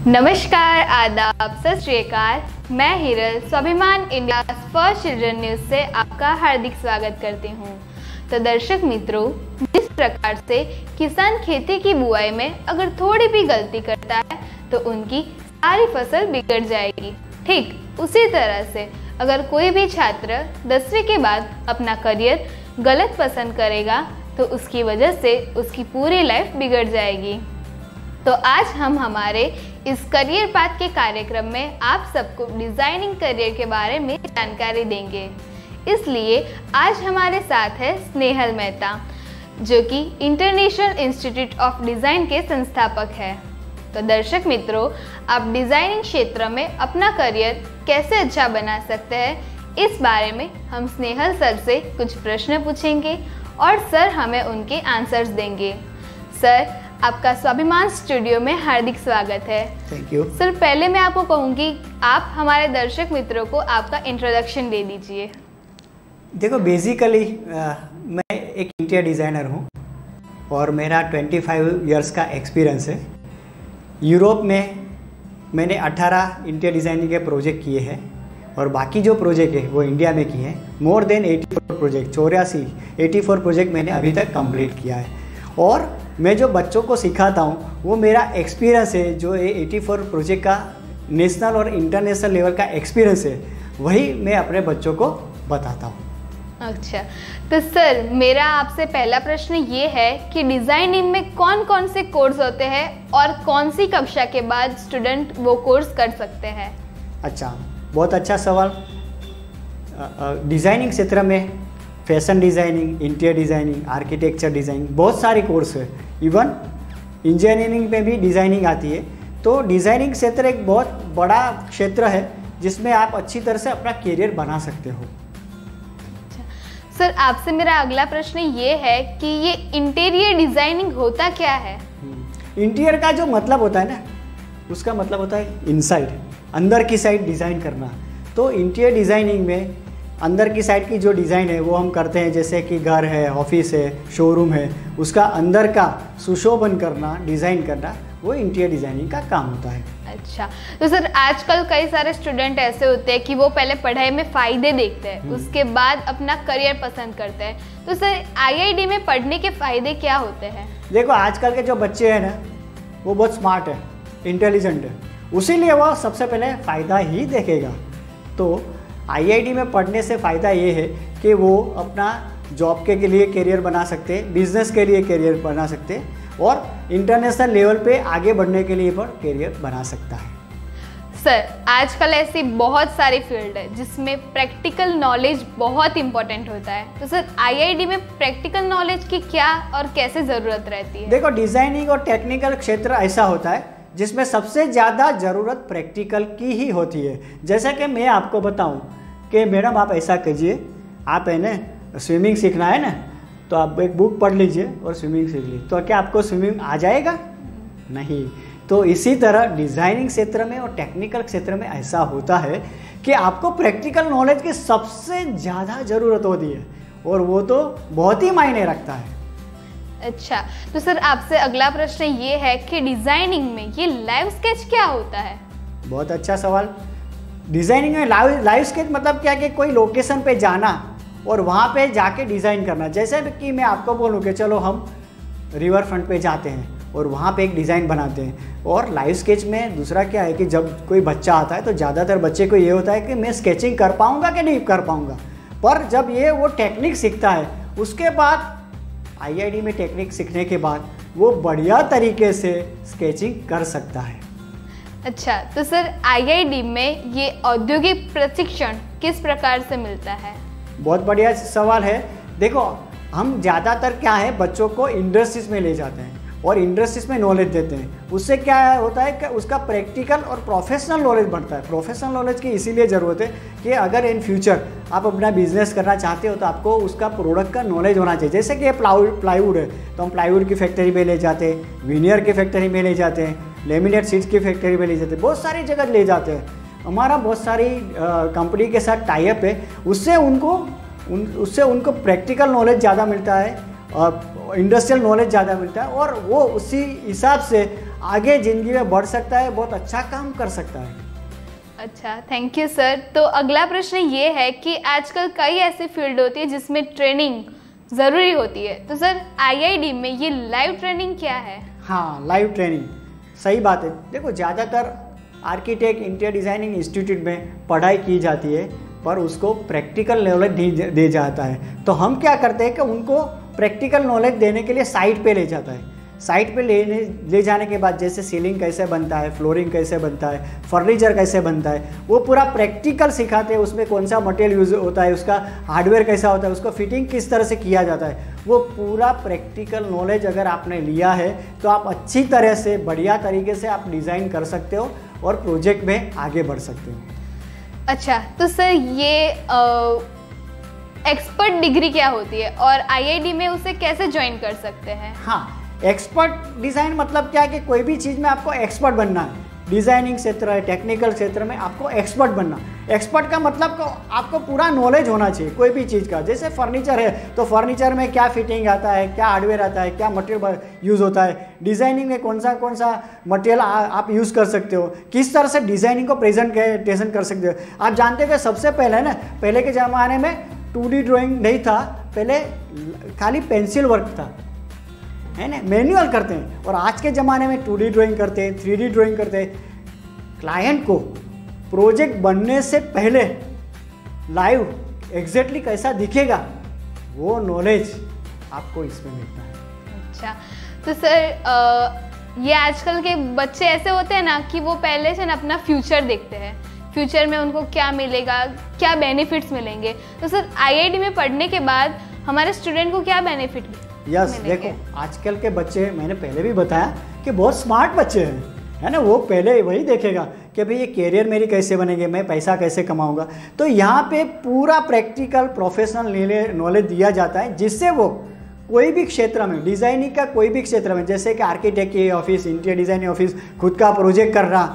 नमस्कार, आदाब, सत श्री अकाल। मैं हिरल स्वाभिमान इंडिया फर्स्ट चिल्ड्रन न्यूज़ से आपका हार्दिक स्वागत करती हूँ। तो दर्शक मित्रों, जिस प्रकार से किसान खेती की बुआई में अगर थोड़ी भी गलती करता है तो उनकी सारी फसल बिगड़ जाएगी, ठीक उसी तरह से अगर कोई भी छात्र 10वीं के बाद अपना करियर गलत पसंद करेगा तो उसकी वजह से उसकी पूरी लाइफ बिगड़ जाएगी। तो आज हम हमारे इस करियर पाथ के कार्यक्रम में आप सबको डिज़ाइनिंग करियर के बारे में जानकारी देंगे। इसलिए आज हमारे साथ है स्नेहल मेहता, जो कि इंटरनेशनल इंस्टीट्यूट ऑफ डिज़ाइन के संस्थापक है। तो दर्शक मित्रों, आप डिज़ाइनिंग क्षेत्र में अपना करियर कैसे अच्छा बना सकते हैं, इस बारे में हम स्नेहल सर से कुछ प्रश्न पूछेंगे और सर हमें उनके आंसर्स देंगे। सर, आपका स्वाभिमान स्टूडियो में हार्दिक स्वागत है। थैंक यू सर, पहले मैं आपको कहूँगी आप हमारे दर्शक मित्रों को आपका इंट्रोडक्शन दे दीजिए। देखो, बेसिकली मैं एक इंटीरियर डिज़ाइनर हूँ और मेरा 25 इयर्स का एक्सपीरियंस है। यूरोप में मैंने 18 इंटीरियर डिज़ाइनिंग के प्रोजेक्ट किए हैं और बाकी जो प्रोजेक्ट है वो इंडिया में किए हैं। मोर देन 84 प्रोजेक्ट मैंने अभी तक कंप्लीट किया है। और मैं जो बच्चों को सिखाता हूँ वो मेरा एक्सपीरियंस है, जो ये 84 प्रोजेक्ट का नेशनल और इंटरनेशनल लेवल का एक्सपीरियंस है, वही मैं अपने बच्चों को बताता हूँ। अच्छा, तो सर मेरा आपसे पहला प्रश्न ये है कि डिज़ाइनिंग में कौन कौन से कोर्स होते हैं और कौन सी कक्षा के बाद स्टूडेंट वो कोर्स कर सकते हैं? अच्छा, बहुत अच्छा सवाल। डिज़ाइनिंग क्षेत्र में fashion designing, interior designing, architecture designing, बहुत सारे कोर्स है। इवन इंजीनियरिंग में भी डिज़ाइनिंग आती है। तो डिज़ाइनिंग क्षेत्र एक बहुत बड़ा क्षेत्र है जिसमें आप अच्छी तरह से अपना करियर बना सकते हो। सर, आपसे मेरा अगला प्रश्न ये है कि ये इंटीरियर डिज़ाइनिंग होता क्या है? इंटीरियर का जो मतलब होता है ना, उसका मतलब होता है इनसाइड, अंदर की साइड डिज़ाइन करना। तो इंटीरियर डिज़ाइनिंग में अंदर की साइड की जो डिज़ाइन है वो हम करते हैं, जैसे कि घर है, ऑफिस है, शोरूम है, उसका अंदर का सुशोभन करना, डिज़ाइन करना, वो इंटीरियर डिज़ाइनिंग का काम होता है। अच्छा, तो सर आजकल कई सारे स्टूडेंट ऐसे होते हैं कि वो पहले पढ़ाई में फ़ायदे देखते हैं, उसके बाद अपना करियर पसंद करते हैं। तो सर आईआईडी में पढ़ने के फ़ायदे क्या होते हैं? देखो, आजकल के जो बच्चे हैं ना, वो बहुत स्मार्ट है, इंटेलिजेंट है, उसीलिए वो सबसे पहले फ़ायदा ही देखेगा। तो आईआईडी में पढ़ने से फ़ायदा ये है कि वो अपना जॉब के लिए करियर बना सकते हैं, बिजनेस के लिए करियर बना सकते हैं और इंटरनेशनल लेवल पे आगे बढ़ने के लिए पर करियर बना सकता है। सर, आजकल ऐसी बहुत सारी फील्ड है जिसमें प्रैक्टिकल नॉलेज बहुत इंपॉर्टेंट होता है। तो सर आईआईडी में प्रैक्टिकल नॉलेज की क्या और कैसे ज़रूरत रहती है? देखो, डिज़ाइनिंग और टेक्निकल क्षेत्र ऐसा होता है जिसमें सबसे ज़्यादा ज़रूरत प्रैक्टिकल की ही होती है। जैसा कि मैं आपको बताऊं कि मैडम आप ऐसा कीजिए, आप है ना स्विमिंग सीखना है ना, तो आप एक बुक पढ़ लीजिए और स्विमिंग सीख लीजिए, तो क्या आपको स्विमिंग आ जाएगा? नहीं। तो इसी तरह डिज़ाइनिंग क्षेत्र में और टेक्निकल क्षेत्र में ऐसा होता है कि आपको प्रैक्टिकल नॉलेज की सबसे ज़्यादा ज़रूरत होती है और वो तो बहुत ही मायने रखता है। अच्छा, तो सर आपसे अगला प्रश्न ये है कि डिज़ाइनिंग में ये लाइव स्केच क्या होता है? बहुत अच्छा सवाल। डिज़ाइनिंग में लाइव स्केच मतलब क्या कि कोई लोकेशन पे जाना और वहाँ पे जाके डिज़ाइन करना। जैसे कि मैं आपको बोलूँ कि चलो हम रिवर फ्रंट पे जाते हैं और वहाँ पे एक डिज़ाइन बनाते हैं। और लाइव स्केच में दूसरा क्या है कि जब कोई बच्चा आता है तो ज़्यादातर बच्चे को ये होता है कि मैं स्केचिंग कर पाऊँगा कि नहीं कर पाऊँगा। पर जब ये वो टेक्निक सीखता है, उसके बाद आईआईडी में टेक्निक सीखने के बाद वो बढ़िया तरीके से स्केचिंग कर सकता है। अच्छा, तो सर आईआईडी में ये औद्योगिक प्रशिक्षण किस प्रकार से मिलता है? बहुत बढ़िया सवाल है। देखो, हम ज़्यादातर क्या है, बच्चों को इंडस्ट्रीज में ले जाते हैं और इंडस्ट्रीज में नॉलेज देते हैं। उससे क्या होता है कि उसका प्रैक्टिकल और प्रोफेशनल नॉलेज बढ़ता है। प्रोफेशनल नॉलेज की इसीलिए ज़रूरत है कि अगर इन फ्यूचर आप अपना बिजनेस करना चाहते हो तो आपको उसका प्रोडक्ट का नॉलेज होना चाहिए। जैसे कि ये प्लाईवुड है तो हम प्लाईवुड की फैक्ट्री में ले जाते हैं, विनियर की फैक्ट्री में ले जाते हैं, लेमिनेट शीट्स की फैक्ट्री में ले जाते हैं, बहुत सारी जगह ले जाते हैं। हमारा बहुत सारी कंपनी के साथ टाई अप है, उससे उनको प्रैक्टिकल नॉलेज ज़्यादा मिलता है और इंडस्ट्रियल नॉलेज ज़्यादा मिलता है और वो उसी हिसाब से आगे ज़िंदगी में बढ़ सकता है, बहुत अच्छा काम कर सकता है। अच्छा, थैंक यू सर। तो अगला प्रश्न ये है कि आजकल कई ऐसी फील्ड होती है जिसमें ट्रेनिंग ज़रूरी होती है, तो सर आईआईडी में ये लाइव ट्रेनिंग क्या है? हाँ, लाइव ट्रेनिंग, सही बात है। देखो ज़्यादातर आर्किटेक्ट इंटीरियर डिज़ाइनिंग इंस्टीट्यूट में पढ़ाई की जाती है, पर उसको प्रैक्टिकल नॉलेज नहीं दे जाता है। तो हम क्या करते हैं कि उनको प्रैक्टिकल नॉलेज देने के लिए साइट पे ले जाता है। साइट पे ले जाने के बाद जैसे सीलिंग कैसे बनता है, फ्लोरिंग कैसे बनता है, फर्नीचर कैसे बनता है, वो पूरा प्रैक्टिकल सिखाते हैं। उसमें कौन सा मटेरियल यूज़ होता है, उसका हार्डवेयर कैसा होता है, उसको फिटिंग किस तरह से किया जाता है, वो पूरा प्रैक्टिकल नॉलेज अगर आपने लिया है तो आप अच्छी तरह से बढ़िया तरीके से आप डिज़ाइन कर सकते हो और प्रोजेक्ट में आगे बढ़ सकते हो। अच्छा, तो सर ये एक्सपर्ट डिग्री क्या होती है और आईआईडी में उसे कैसे ज्वाइन कर सकते हैं? हाँ, एक्सपर्ट डिज़ाइन मतलब क्या है कि कोई भी चीज़ में आपको एक्सपर्ट बनना है। डिज़ाइनिंग क्षेत्र है, टेक्निकल क्षेत्र में आपको एक्सपर्ट बनना। एक्सपर्ट का मतलब को आपको पूरा नॉलेज होना चाहिए कोई भी चीज़ का। जैसे फर्नीचर है तो फर्नीचर में क्या फिटिंग आता है, क्या हार्डवेयर आता है, क्या मटेरियल यूज़ होता है, डिज़ाइनिंग में कौन सा मटेरियल आप यूज़ कर सकते हो, किस तरह से डिज़ाइनिंग को प्रेजेंटेशन कर सकते हो। आप जानते हो कि सबसे पहले ना, पहले के ज़माने में 2D ड्राइंग नहीं था, पहले खाली पेंसिल वर्क था, है ना, मैनुअल करते हैं। और आज के ज़माने में 2D ड्राइंग करते हैं, 3D ड्राइंग करते हैं। क्लाइंट को प्रोजेक्ट बनने से पहले लाइव एग्जैक्टली कैसा दिखेगा वो नॉलेज आपको इसमें मिलता है। अच्छा, तो सर ये आजकल के बच्चे ऐसे होते हैं ना कि वो पहले से ना अपना फ्यूचर देखते हैं, फ्यूचर में उनको क्या मिलेगा, क्या बेनिफिट्स मिलेंगे। तो सर आईआईडी में पढ़ने के बाद हमारे स्टूडेंट को क्या बेनिफिट यस, देखो आजकल के बच्चे, मैंने पहले भी बताया कि बहुत स्मार्ट बच्चे हैं, है ना। वो पहले वही देखेगा कि भाई ये कैरियर मेरी कैसे बनेंगे, मैं पैसा कैसे कमाऊंगा। तो यहाँ पे पूरा प्रैक्टिकल प्रोफेशनल नॉलेज दिया जाता है, जिससे वो कोई भी क्षेत्र में, डिज़ाइनिंग का कोई भी क्षेत्र में, जैसे कि आर्किटेक्ट की ऑफिस, इंटीरियर डिज़ाइनिंग ऑफिस, खुद का प्रोजेक्ट कर रहा,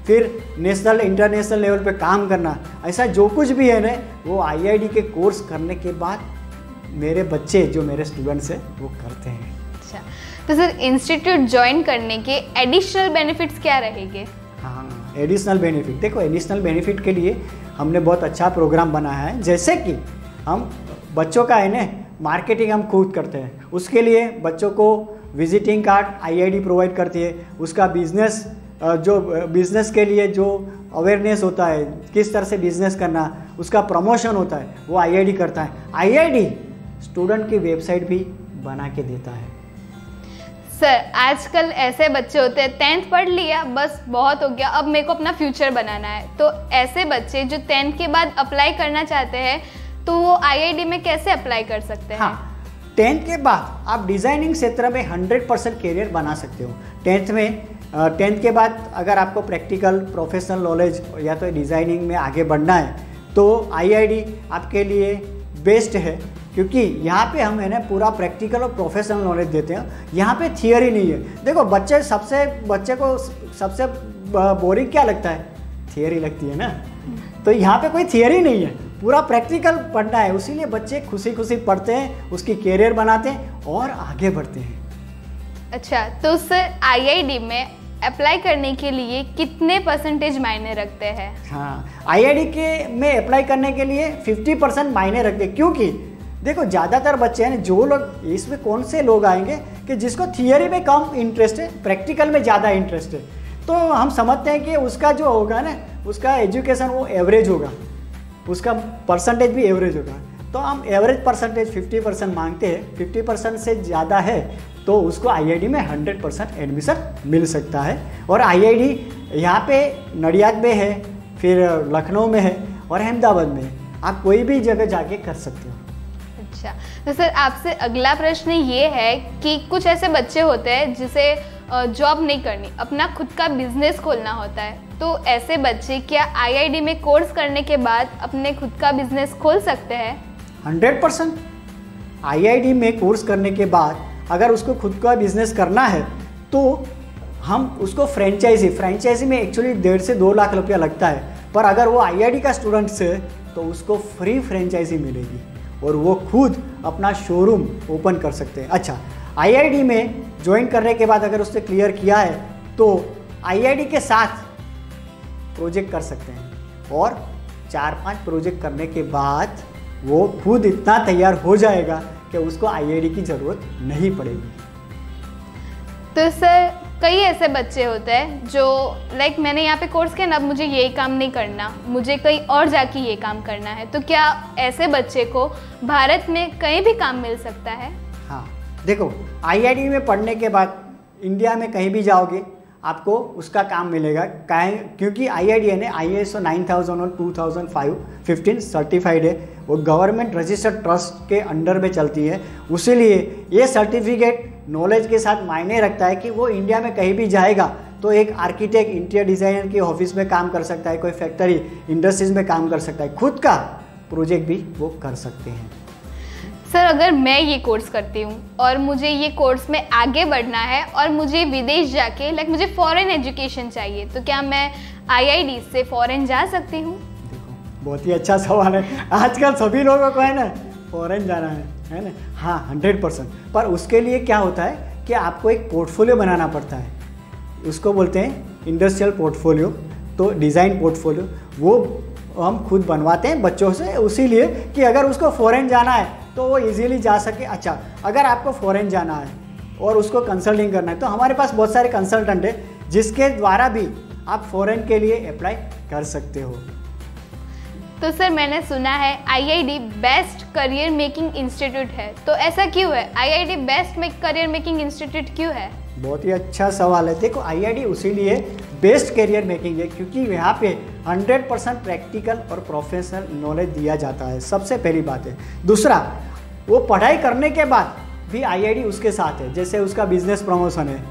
फिर नेशनल इंटरनेशनल लेवल पे काम करना, ऐसा जो कुछ भी है ना, वो आईआईडी के कोर्स करने के बाद मेरे बच्चे, जो मेरे स्टूडेंट्स हैं, वो करते हैं। अच्छा, तो सर इंस्टीट्यूट ज्वाइन करने के एडिशनल बेनिफिट्स क्या रहेंगे? हाँ, एडिशनल बेनिफिट, देखो एडिशनल बेनिफिट के लिए हमने बहुत अच्छा प्रोग्राम बनाया है। जैसे कि हम बच्चों का है ना, मार्केटिंग हम खुद करते हैं। उसके लिए बच्चों को विजिटिंग कार्ड आईआईडी प्रोवाइड करती है। उसका बिजनेस, जो बिज़नेस के लिए जो अवेयरनेस होता है, किस तरह से बिज़नेस करना, उसका प्रमोशन होता है, वो आईआईडी करता है। आईआईडी स्टूडेंट की वेबसाइट भी बना के देता है। सर आजकल ऐसे बच्चे होते हैं, 10th पढ़ लिया बस बहुत हो गया, अब मेरे को अपना फ्यूचर बनाना है। तो ऐसे बच्चे जो 10th के बाद अप्लाई करना चाहते हैं, तो वो आईआईडी में कैसे अप्लाई कर सकते हैं? हाँ, 10th के बाद आप डिज़ाइनिंग क्षेत्र में 100% कैरियर बना सकते हो। 10th के बाद अगर आपको प्रैक्टिकल प्रोफेशनल नॉलेज या तो डिज़ाइनिंग में आगे बढ़ना है तो आईआईडी आपके लिए बेस्ट है, क्योंकि यहाँ पे हम है ना पूरा प्रैक्टिकल और प्रोफेशनल नॉलेज देते हैं। यहाँ पे थियरी नहीं है। देखो बच्चे को सबसे बोरिंग क्या लगता है? थियरी लगती है ना। तो यहाँ पे कोई थियरी नहीं है, पूरा प्रैक्टिकल पढ़ना है। इसीलिए बच्चे खुशी खुशी पढ़ते हैं, उसकी कैरियर बनाते हैं और आगे बढ़ते हैं। अच्छा, तो सर आईआईडी में अप्लाई करने के लिए कितने परसेंटेज मायने रखते हैं? हाँ, आईआईडी के में अप्लाई करने के लिए 50% मायने रखते हैं, क्योंकि देखो ज़्यादातर बच्चे हैं, जो लोग इसमें कौन से लोग आएंगे कि जिसको थियरी में कम इंटरेस्ट है, प्रैक्टिकल में ज़्यादा इंटरेस्ट है। तो हम समझते हैं कि उसका जो होगा ना, उसका एजुकेशन वो एवरेज होगा, उसका परसेंटेज भी एवरेज होगा। तो हम एवरेज परसेंटेज 50% मांगते हैं। 50% से ज़्यादा है तो उसको आईआईडी में 100% एडमिशन मिल सकता है। और आईआईडी यहाँ पे नडियाद में है, फिर लखनऊ में है और अहमदाबाद में है। आप कोई भी जगह जाके कर सकते हो। अच्छा, तो सर आपसे अगला प्रश्न ये है कि कुछ ऐसे बच्चे होते हैं जिसे जॉब नहीं करनी, अपना खुद का बिजनेस खोलना होता है। तो ऐसे बच्चे क्या आईआईडी में कोर्स करने के बाद अपने खुद का बिजनेस खोल सकते हैं? 100%। आईआईडी में कोर्स करने के बाद अगर उसको खुद का बिजनेस करना है तो हम उसको फ्रेंचाइजी में एक्चुअली 1.5 से 2 लाख रुपया लगता है। पर अगर वो आईआईडी का स्टूडेंट है तो उसको फ्री फ्रेंचाइजी मिलेगी और वो खुद अपना शोरूम ओपन कर सकते हैं। अच्छा, आईआईडी में ज्वाइन करने के बाद अगर उसने क्लियर किया है तो आईआईडी के साथ प्रोजेक्ट कर सकते हैं और 4-5 प्रोजेक्ट करने के बाद वो खुद इतना तैयार हो जाएगा कि उसको आईआईडी की ज़रूरत नहीं पड़ेगी। तो सर कई ऐसे बच्चे होते हैं जो लाइक मैंने यहाँ पे कोर्स किया ना, अब मुझे यही काम नहीं करना, मुझे कहीं और जाके ये काम करना है, तो क्या ऐसे बच्चे को भारत में कहीं भी काम मिल सकता है? हाँ, देखो आईआईडी में पढ़ने के बाद इंडिया में कहीं भी जाओगे आपको उसका काम मिलेगा, क्योंकि आईआईडी ने ISO 9000 और 2015 सर्टिफाइड है, वो गवर्नमेंट रजिस्टर्ड ट्रस्ट के अंडर में चलती है। उसीलिए ये सर्टिफिकेट नॉलेज के साथ मायने रखता है कि वो इंडिया में कहीं भी जाएगा तो एक आर्किटेक्ट, इंटीरियर डिज़ाइनर के ऑफिस में काम कर सकता है, कोई फैक्ट्री इंडस्ट्रीज में काम कर सकता है, खुद का प्रोजेक्ट भी वो कर सकते हैं। सर अगर मैं ये कोर्स करती हूँ और मुझे ये कोर्स में आगे बढ़ना है और मुझे विदेश जाके लाइक मुझे फॉरेन एजुकेशन चाहिए, तो क्या मैं आईआईडी से फॉरेन जा सकती हूँ? देखो बहुत ही अच्छा सवाल है। आजकल सभी लोगों को है ना फॉरेन जाना है ना। हाँ 100%। पर उसके लिए क्या होता है कि आपको एक पोर्टफोलियो बनाना पड़ता है, उसको बोलते हैं इंडस्ट्रियल पोर्टफोलियो, तो डिज़ाइन पोर्टफोलियो वो हम खुद बनवाते हैं बच्चों से, उसीलिए कि अगर उसको फॉरेन जाना है तो वो इजीली जा सके। अच्छा, अगर आपको फॉरेन जाना है और उसको कंसल्टिंग करना है तो हमारे पास बहुत सारे कंसल्टेंट हैं जिसके द्वारा भी आप फॉरेन के लिए अप्लाई कर सकते हो। तो सर मैंने सुना है IID best career making institute है, तो ऐसा क्यों है? IID best career making institute क्यों है? बहुत ही अच्छा सवाल है। देखो आईआईडी उसीलिए बेस्ट करियर मेकिंग है क्योंकि यहाँ पे 100% प्रैक्टिकल और प्रोफेशनल नॉलेज दिया जाता है, सबसे पहली बात है। दूसरा, वो पढ़ाई करने के बाद भी आईआईडी उसके साथ है। जैसे उसका बिजनेस प्रमोशन है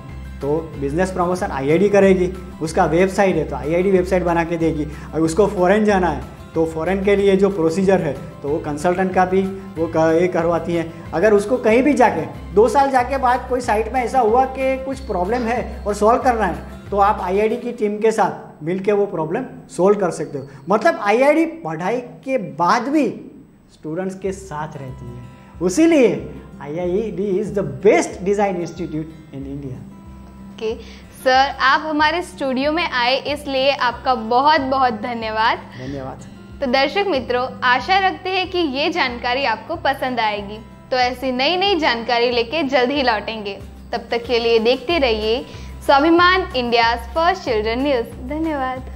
तो बिजनेस प्रमोशन आईआईडी करेगी, उसका वेबसाइट है तो आईआईडी वेबसाइट बना के देगी, अगर उसको फॉरेन जाना है तो फॉरेन के लिए जो प्रोसीजर है तो वो कंसल्टेंट का भी वो ये करवाती है। अगर उसको कहीं भी जाके 2 साल जाके बाद कोई साइट में ऐसा हुआ कि कुछ प्रॉब्लम है और सॉल्व करना है तो आप आईआईडी की टीम के साथ मिलके वो प्रॉब्लम सोल्व कर सकते हो। मतलब आईआईडी पढ़ाई के बाद भी स्टूडेंट्स के साथ रहती है, उसीलिए IID is the best design institute in India. Okay sir, आप हमारे स्टूडियो में आए इसलिए आपका बहुत बहुत धन्यवाद। धन्यवाद। तो दर्शक मित्रों, आशा रखते हैं कि ये जानकारी आपको पसंद आएगी, तो ऐसी नई नई जानकारी लेके जल्द ही लौटेंगे। तब तक के लिए देखते रहिए स्वाभिमान इंडिया फर्स्ट चिल्ड्रन न्यूज़। धन्यवाद।